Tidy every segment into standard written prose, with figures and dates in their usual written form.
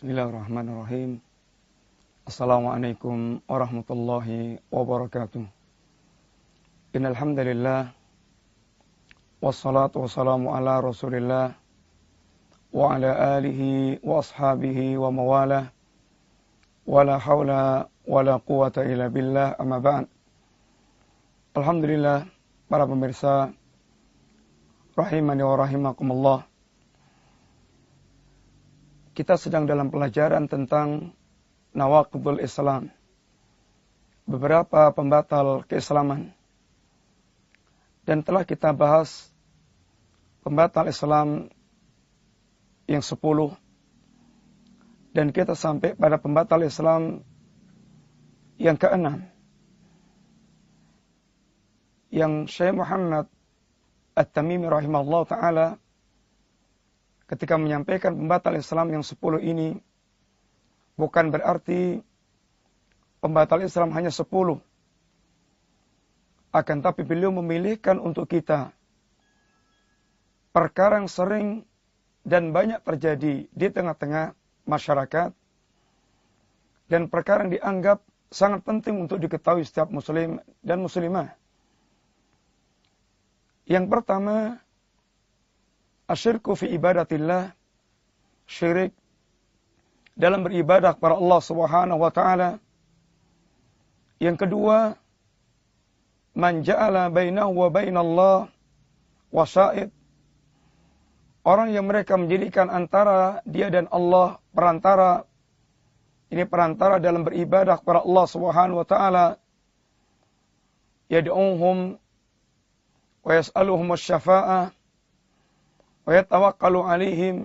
Bismillahirrahmanirrahim. Assalamualaikum warahmatullahi wabarakatuh. Innal hamdalillah wassalatu wassalamu ala Rasulillah wa ala alihi wa ashabihi wa mawalah. Wala haula wala quwata illa billah, amma ba'd. Alhamdulillah, para pemirsa rahimani wa rahimakumullah. Kita sedang dalam pelajaran tentang nawaqidul Islam, beberapa pembatal keislaman. Dan telah kita bahas pembatal Islam yang 10. Dan kita sampai pada pembatal Islam yang ke-6. Yang Syekh Muhammad At-Tamimi rahimahullah ta'ala ketika menyampaikan pembatal Islam yang 10 ini, bukan berarti pembatal Islam hanya 10. Akan tapi beliau memilihkan untuk kita perkara yang sering dan banyak terjadi di tengah-tengah masyarakat, dan perkara yang dianggap sangat penting untuk diketahui setiap muslim dan muslimah. Yang pertama, asyirku fi ibadatillah, syirik dalam beribadah kepada Allah Subhanahu wa taala. Yang kedua, man ja'ala bainahu wa bainallah wasaid, orang yang mereka menjadikan antara dia dan Allah perantara. Ini perantara dalam beribadah kepada Allah Subhanahu wa taala. Yad'uhum wa yas'aluhum asy-syafa'ah wa yatawakkalu alaihim,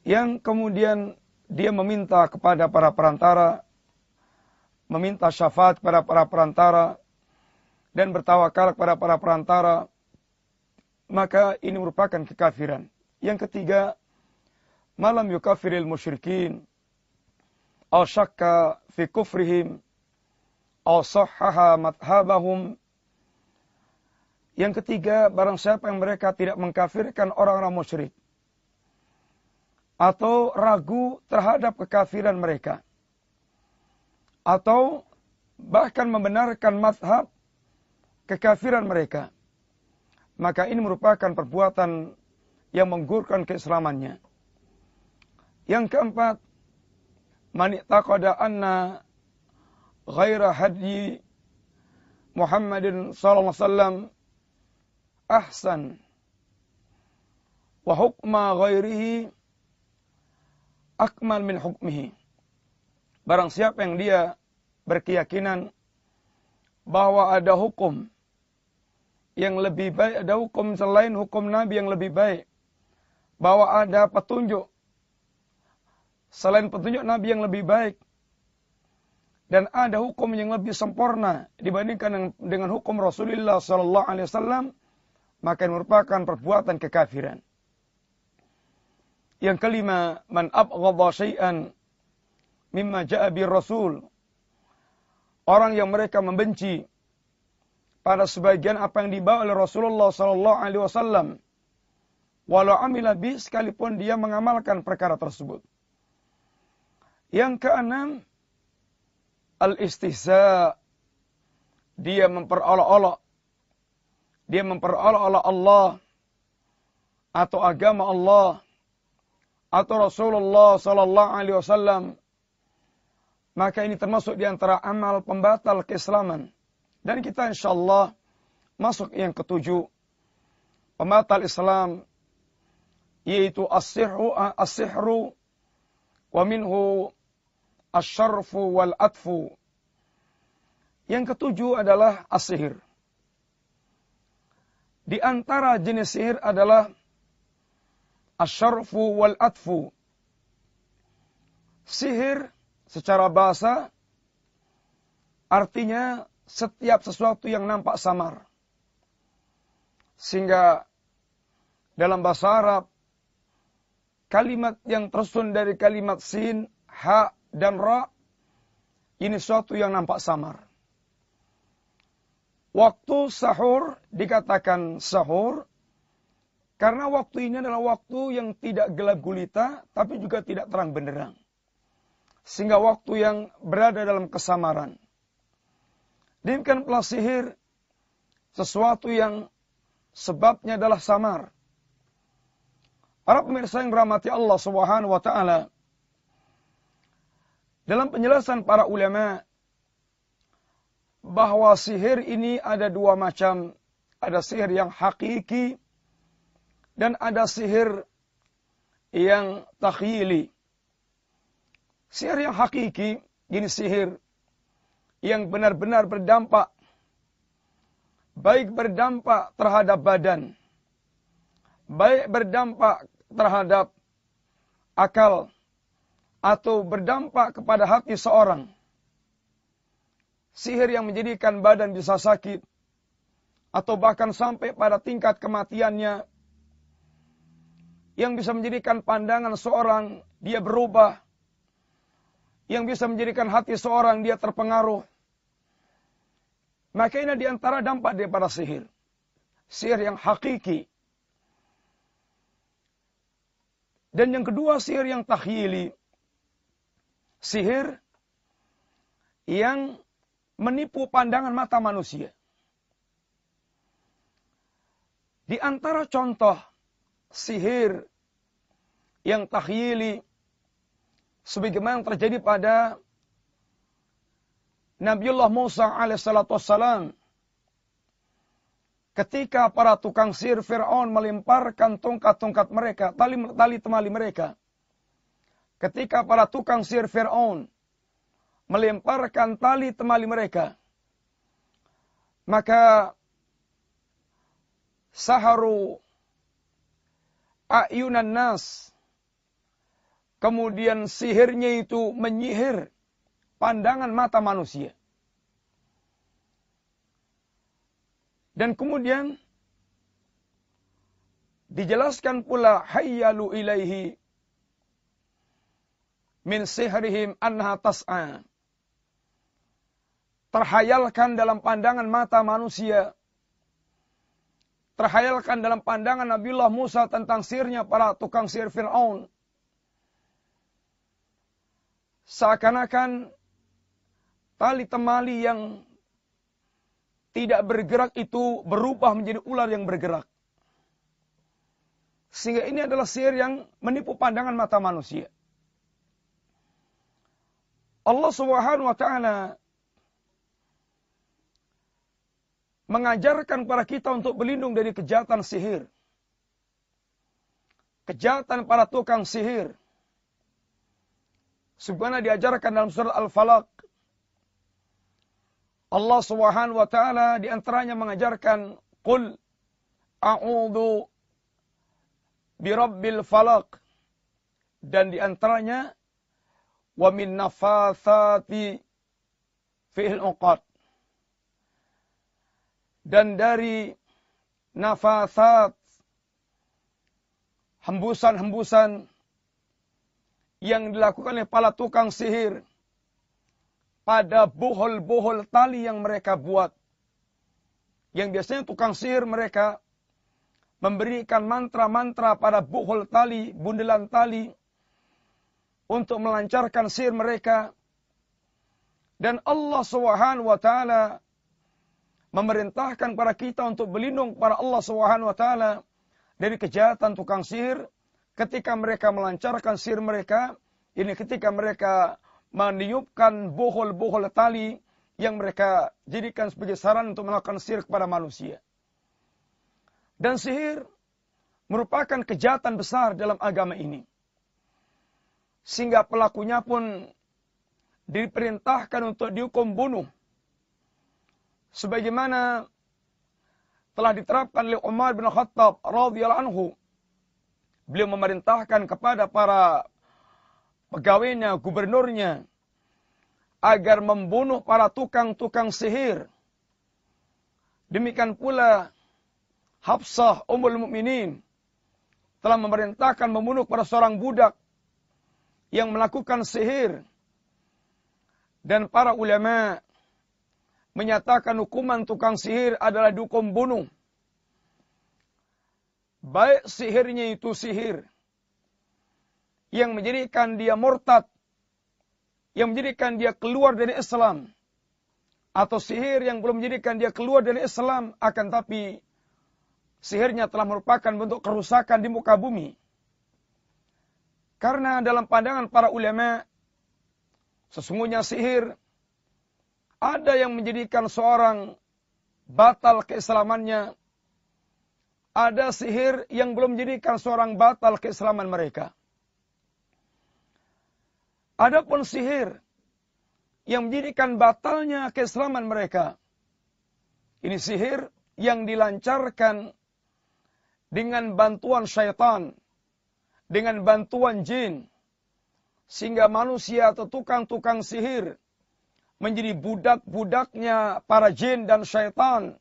yang kemudian dia meminta kepada para perantara, meminta syafaat kepada para perantara, dan bertawakal kepada para perantara, maka ini merupakan kekafiran. Yang ketiga, malam yukafiril musyrikin aw syakka fi kufrihim aw sahhaha madhhabahum. Yang ketiga, barang siapa yang mereka tidak mengkafirkan orang-orang musyrik atau ragu terhadap kekafiran mereka, atau bahkan membenarkan mazhab kekafiran mereka, maka ini merupakan perbuatan yang menggugurkan keislamannya. Yang keempat, man i'taqada anna ghaira hadyi Muhammadin sallallahu alaihi wasallam ahsan wa hukma ghairihi akmal min hukmihi. Barang siapa yang dia berkeyakinan bahwa ada hukum yang lebih baik, ada hukum selain hukum Nabi yang lebih baik, bahwa ada petunjuk selain petunjuk Nabi yang lebih baik, dan ada hukum yang lebih sempurna dibandingkan dengan hukum Rasulullah sallallahu alaihi wasallam, maka ini merupakan perbuatan kekafiran. Yang kelima, man abghadha syai'an mimma ja'a bir rasul, orang yang mereka membenci pada sebagian apa yang dibawa oleh Rasulullah sallallahu alaihi wasallam, walau amila bi, sekalipun dia mengamalkan perkara tersebut. Yang keenam, al-istihza, dia memperolok-olok, dia memperolok-olok Allah atau agama Allah atau Rasulullah sallallahu alaihi wasallam, maka ini termasuk di antara amal pembatal keislaman. Dan kita insyaallah masuk yang ketujuh, pembatal Islam, yaitu as-sihru wa minhu asy-syarfu wal atfu. Yang ketujuh adalah as-sihir. Di antara jenis sihir adalah asyarfu wal atfu. Sihir secara bahasa artinya setiap sesuatu yang nampak samar. Sehingga dalam bahasa Arab, kalimat yang tersusun dari kalimat sin, ha, dan ra, ini sesuatu yang nampak samar. Waktu sahur dikatakan sahur Karena waktu ini adalah waktu yang tidak gelap gulita, tapi juga tidak terang benderang. Sehingga waktu yang berada dalam kesamaran. Demikian pula sihir, sesuatu yang sebabnya adalah samar. Para pemirsa yang dirahmati Allah Subhanahu wa taala, dalam penjelasan para ulama bahwa sihir ini ada dua macam, ada sihir yang hakiki dan ada sihir yang takhyili. Sihir yang hakiki, ini sihir yang benar-benar berdampak, baik berdampak terhadap badan, baik berdampak terhadap akal, atau berdampak kepada hati seorang. Sihir yang menjadikan badan bisa sakit, atau bahkan sampai pada tingkat kematiannya, yang bisa menjadikan pandangan seorang dia berubah, yang bisa menjadikan hati seorang dia terpengaruh. Maka ini diantara dampak daripada sihir. Sihir yang hakiki. Dan yang kedua sihir yang takhyili. Sihir yang menipu pandangan mata manusia. Di antara contoh sihir yang takhyili sebagaimana yang terjadi pada Nabiullah Musa alaihissalam ketika para tukang sihir Fir'aun melemparkan tongkat-tongkat mereka, tali temali mereka. Ketika para tukang sihir Fir'aun melemparkan tali temali mereka, maka saharu a'yunan nas, kemudian sihirnya itu menyihir pandangan mata manusia. Dan kemudian dijelaskan pula hayyalu ilaihi min sihrihim anha tas'a. Terhayalkan dalam pandangan mata manusia, terhayalkan dalam pandangan Nabiullah Musa tentang sihirnya para tukang sihir Fir'aun. Seakan-akan tali temali yang tidak bergerak itu berubah menjadi ular yang bergerak. Sehingga ini adalah sihir yang menipu pandangan mata manusia. Allah Subhanahu wa taala mengajarkan para kita untuk berlindung dari kejahatan sihir. Kejahatan para tukang sihir. Sebagaimana diajarkan dalam surat Al-Falaq. Allah Subhanahu wa taala di antaranya mengajarkan qul a'udzu birabbil falaq, dan di antaranya wa min nafathati fil uqad, dan dari nafasat, hembusan-hembusan yang dilakukan oleh para tukang sihir pada bohol-bohol tali yang mereka buat. Yang biasanya tukang sihir mereka memberikan mantra-mantra pada bohol tali, bundelan tali, untuk melancarkan sihir mereka. Dan Allah Subhanahu wa taala memerintahkan para kita untuk berlindung kepada Allah Subhanahu wa taala dari kejahatan tukang sihir ketika mereka melancarkan sihir mereka. Ini ketika mereka meniupkan bohol-bohol tali yang mereka jadikan sebagai saran untuk melakukan sihir kepada manusia. Dan sihir merupakan kejahatan besar dalam agama ini. Sehingga pelakunya pun diperintahkan untuk dihukum bunuh. Sebagaimana telah diterapkan oleh Umar bin Khattab radhiyallahu anhu. Beliau memerintahkan kepada para pegawainya, gubernurnya, agar membunuh para tukang-tukang sihir. Demikian pula Hafsah Ummul Mukminin telah memerintahkan membunuh para seorang budak yang melakukan sihir. Dan para ulama menyatakan hukuman tukang sihir adalah dihukum bunuh. baik sihirnya itu sihir yang menjadikan dia murtad, yang menjadikan dia keluar dari Islam, atau sihir yang belum menjadikan dia keluar dari Islam, akan tapi sihirnya telah merupakan bentuk kerusakan di muka bumi. Karena dalam pandangan para ulama, sesungguhnya sihir ada yang menjadikan seorang batal keislamannya, ada sihir yang belum menjadikan seorang batal keislaman mereka. Adapun sihir yang menjadikan batalnya keislaman mereka, ini sihir yang dilancarkan dengan bantuan syaitan, dengan bantuan jin, sehingga manusia atau tukang-tukang sihir menjadi budak-budaknya para jin dan syaitan,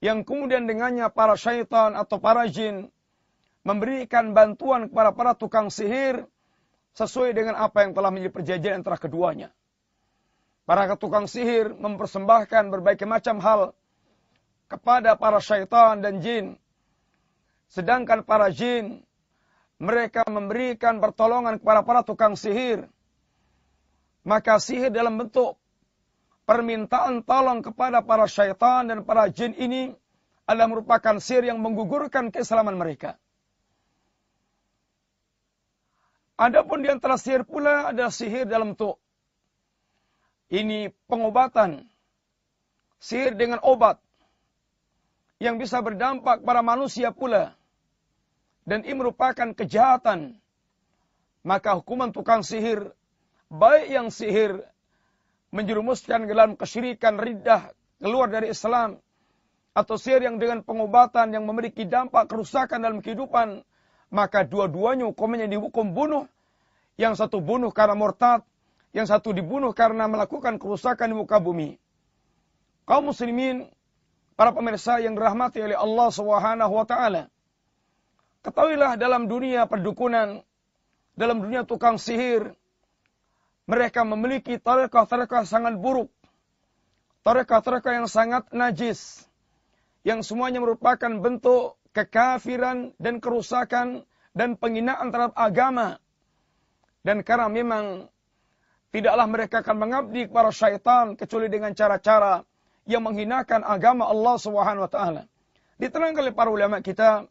yang kemudian dengannya para syaitan atau para jin memberikan bantuan kepada para tukang sihir sesuai dengan apa yang telah menjadi perjanjian antara keduanya. Para tukang sihir mempersembahkan berbagai macam hal kepada para syaitan dan jin, sedangkan para jin mereka memberikan pertolongan kepada para tukang sihir. Maka sihir dalam bentuk permintaan tolong kepada para syaitan dan para jin ini adalah merupakan sihir yang menggugurkan keislaman mereka. Adapun di antara sihir pula ada sihir dalam bentuk ini pengobatan. Sihir dengan obat yang bisa berdampak pada manusia pula. Dan ini merupakan kejahatan. Maka hukuman tukang sihir, baik yang sihir menjerumuskan ke dalam kesyirikan, riddah, keluar dari Islam, atau sihir yang dengan pengobatan yang memiliki dampak kerusakan dalam kehidupan, maka dua-duanya hukumannya dihukum bunuh. Yang satu bunuh karena murtad, yang satu dibunuh karena melakukan kerusakan di muka bumi. Kaum muslimin, para pemirsa yang dirahmati oleh Allah Subhanahu wa taala, ketahuilah dalam dunia perdukunan, dalam dunia tukang sihir, mereka memiliki tarekah-tarekah sangat buruk. Tarekah-tarekah yang sangat najis. Yang semuanya merupakan bentuk kekafiran dan kerusakan dan penghinaan terhadap agama. Dan karena memang tidaklah mereka akan mengabdi kepada syaitan kecuali dengan cara-cara yang menghinakan agama Allah Subhanahu wa taala. Diterangkan oleh para ulama kita,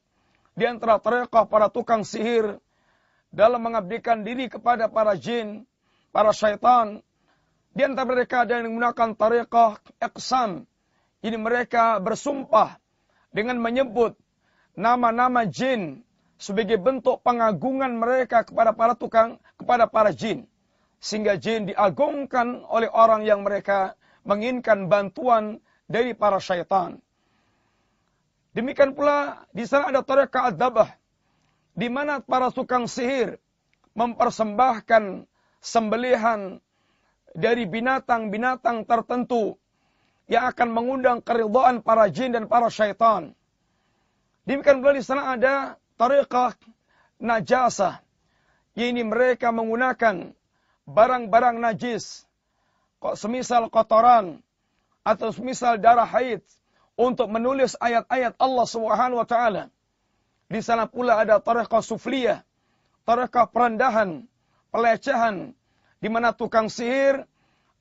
di antara tarekah para tukang sihir dalam mengabdikan diri kepada para jin, para syaitan, di antara mereka ada yang menggunakan tarekah iqsam. Ini mereka bersumpah dengan menyebut nama-nama jin sebagai bentuk pengagungan mereka kepada para jin, sehingga jin diagungkan oleh orang yang mereka menginginkan bantuan dari para syaitan. Demikian pula di sana ada tarekah ad-dabah, di mana para tukang sihir mempersembahkan sembelihan dari binatang-binatang tertentu yang akan mengundang keridhaan para jin dan para syaitan. Demikian pula di sana ada tarekah najasah, yaitu mereka menggunakan barang-barang najis, semisal kotoran atau semisal darah haid, untuk menulis ayat-ayat Allah Subhanahu wa taala. Di sana pula ada tarekah sufliyah, tarekah perendahan, pelecehan, di mana tukang sihir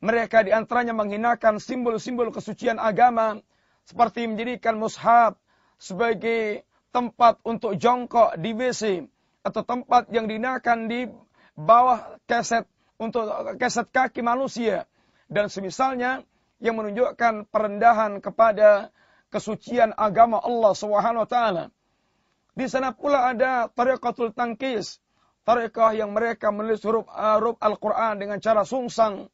mereka di antaranya menghinakan simbol-simbol kesucian agama, seperti menjadikan mushaf sebagai tempat untuk jongkok di WC, atau tempat yang digunakan di bawah keset untuk keset kaki manusia, dan semisalnya yang menunjukkan perendahan kepada kesucian agama Allah Subhanahu wa taala. Di sana pula ada tarekhatul tankis, tarekah yang mereka menulis huruf Al-Quran dengan cara sungsang.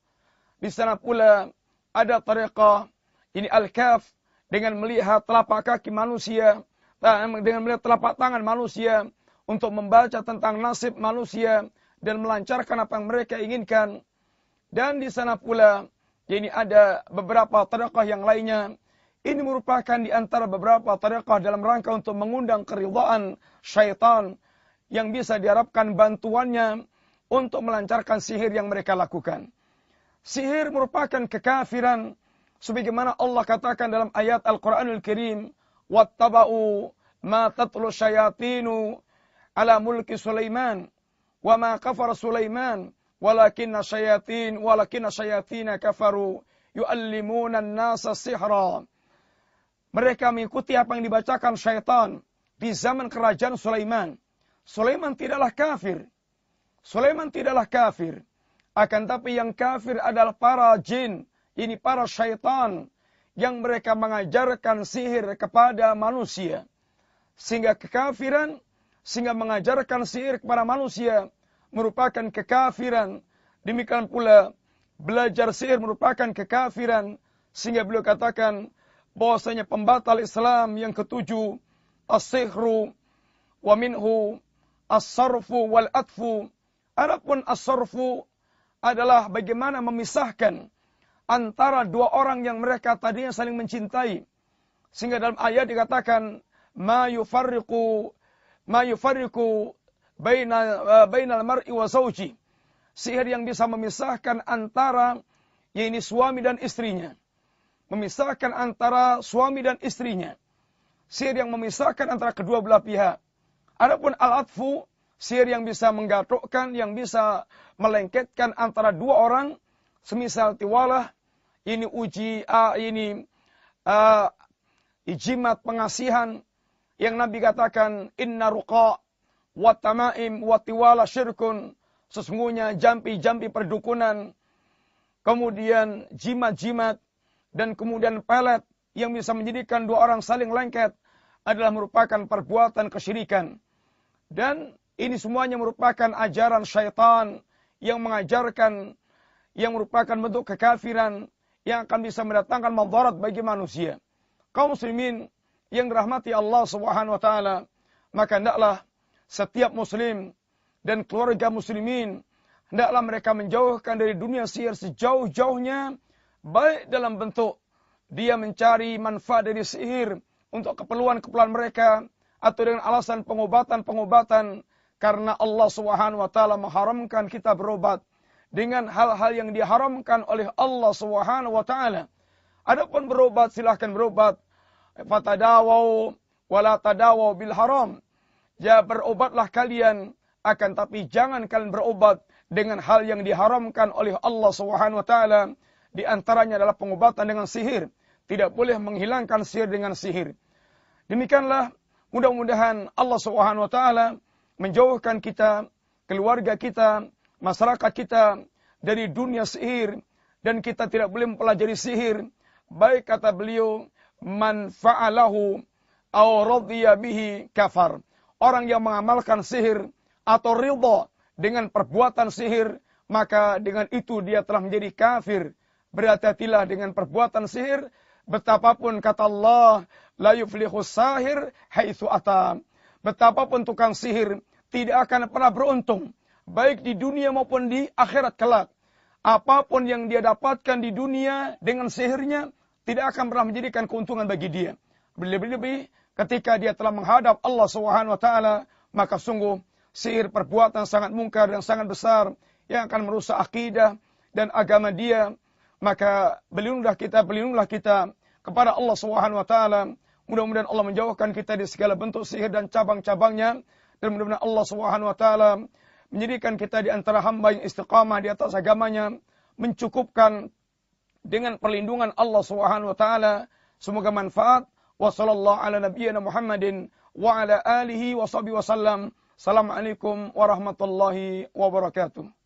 Di sana pula ada tarekah ini al-kaf, dengan melihat telapak kaki manusia, dengan melihat telapak tangan manusia untuk membaca tentang nasib manusia dan melancarkan apa yang mereka inginkan. Dan di sana pula ini ada beberapa tarekah yang lainnya. Ini merupakan di antara beberapa tarekah dalam rangka untuk mengundang keridhaan syaitan yang bisa diharapkan bantuannya untuk melancarkan sihir yang mereka lakukan. Sihir merupakan kekafiran sebagaimana Allah katakan dalam ayat Al-Qur'anul Karim, "Wattaba'u ma tatlu syayatinu ala mulki Sulaiman wa ma kafara Sulaiman walakinna syayatina kafaru yu'allimuna an-nasa sihra. Mereka mengikuti apa yang dibacakan syaitan di zaman kerajaan Sulaiman. Sulaiman tidaklah kafir. Sulaiman tidaklah kafir. Akan tapi yang kafir adalah para jin, ini para syaitan yang mereka mengajarkan sihir kepada manusia. Sehingga kekafiran, sehingga mengajarkan sihir kepada manusia merupakan kekafiran. Demikian pula belajar sihir merupakan kekafiran. Sehingga beliau katakan bahwasanya pembatal Islam yang ketujuh, as-sihru wa minhu as-sarfu wal atfu. Adapun as-sarfu adalah bagaimana memisahkan antara dua orang yang mereka tadinya saling mencintai. Sehingga dalam ayat dikatakan ma yufarriqu bainal mar'i wa zawji. Sihir yang bisa memisahkan antara yaitu suami dan istrinya. Memisahkan antara suami dan istrinya. Sihir yang memisahkan antara kedua belah pihak. Adapun al-atfu, sihir yang bisa menggatrukkan, yang bisa melengketkan antara dua orang, semisal tiwalah, ini jimat pengasihan, yang Nabi katakan, inna ruqa wa tamaim wa tiwala syirkun, sesungguhnya jampi-jampi perdukunan, kemudian jimat-jimat, dan kemudian pelet, yang bisa menjadikan dua orang saling lengket, adalah merupakan perbuatan kesyirikan. Dan ini semuanya merupakan ajaran syaitan yang mengajarkan, yang merupakan bentuk kekafiran yang akan bisa mendatangkan madarat bagi manusia. Kaum muslimin yang dirahmati Allah Subhanahu wa taala, maka hendaklah setiap muslim dan keluarga muslimin hendaklah mereka menjauhkan dari dunia sihir sejauh-jauhnya, baik dalam bentuk dia mencari manfaat dari sihir untuk keperluan-keperluan mereka atau dengan alasan pengobatan-pengobatan. Karena Allah Subhanahu wa taala mengharamkan kita berobat dengan hal-hal yang diharamkan oleh Allah Subhanahu wa taala. Adapun berobat, silahkan berobat. Fatadawau wala tadawau bil haram. Ya, berobatlah kalian, akan tapi jangan kalian berobat dengan hal yang diharamkan oleh Allah Subhanahu wa taala. Di antaranya adalah pengobatan dengan sihir. Tidak boleh menghilangkan sihir dengan sihir. Demikianlah, mudah-mudahan Allah Subhanahu wa taala menjauhkan kita, keluarga kita, masyarakat kita dari dunia sihir, dan kita tidak boleh mempelajari sihir. Baik kata beliau, man fa'alahu aw radhiya bihi kafar. Orang yang mengamalkan sihir atau ridha dengan perbuatan sihir, maka dengan itu dia telah menjadi kafir. Berhati-hatilah dengan perbuatan sihir. Betapapun kata Allah, la yuflihus sahir haitsu ata. Betapapun tukang sihir tidak akan pernah beruntung, baik di dunia maupun di akhirat kelak. Apapun yang dia dapatkan di dunia dengan sihirnya tidak akan pernah menjadikan keuntungan bagi dia. Lebih-lebih ketika dia telah menghadap Allah Subhanahu wa taala, maka sungguh sihir perbuatan sangat mungkar dan sangat besar yang akan merusak akidah dan agama dia. Maka berlindunglah kita kepada Allah Subhanahu wa taala. Mudah-mudahan Allah menjauhkan kita dari segala bentuk sihir dan cabang-cabangnya. Dan mudah-mudahan Allah Subhanahu wa taala menjadikan kita di antara hamba yang istiqamah di atas agamanya, mencukupkan dengan perlindungan Allah Subhanahu wa taala. Semoga manfaat. Wassallallahu ala nabiyyina Muhammadin wa ala alihi wa sahbihi wasallam. Assalamualaikum warahmatullahi wabarakatuh.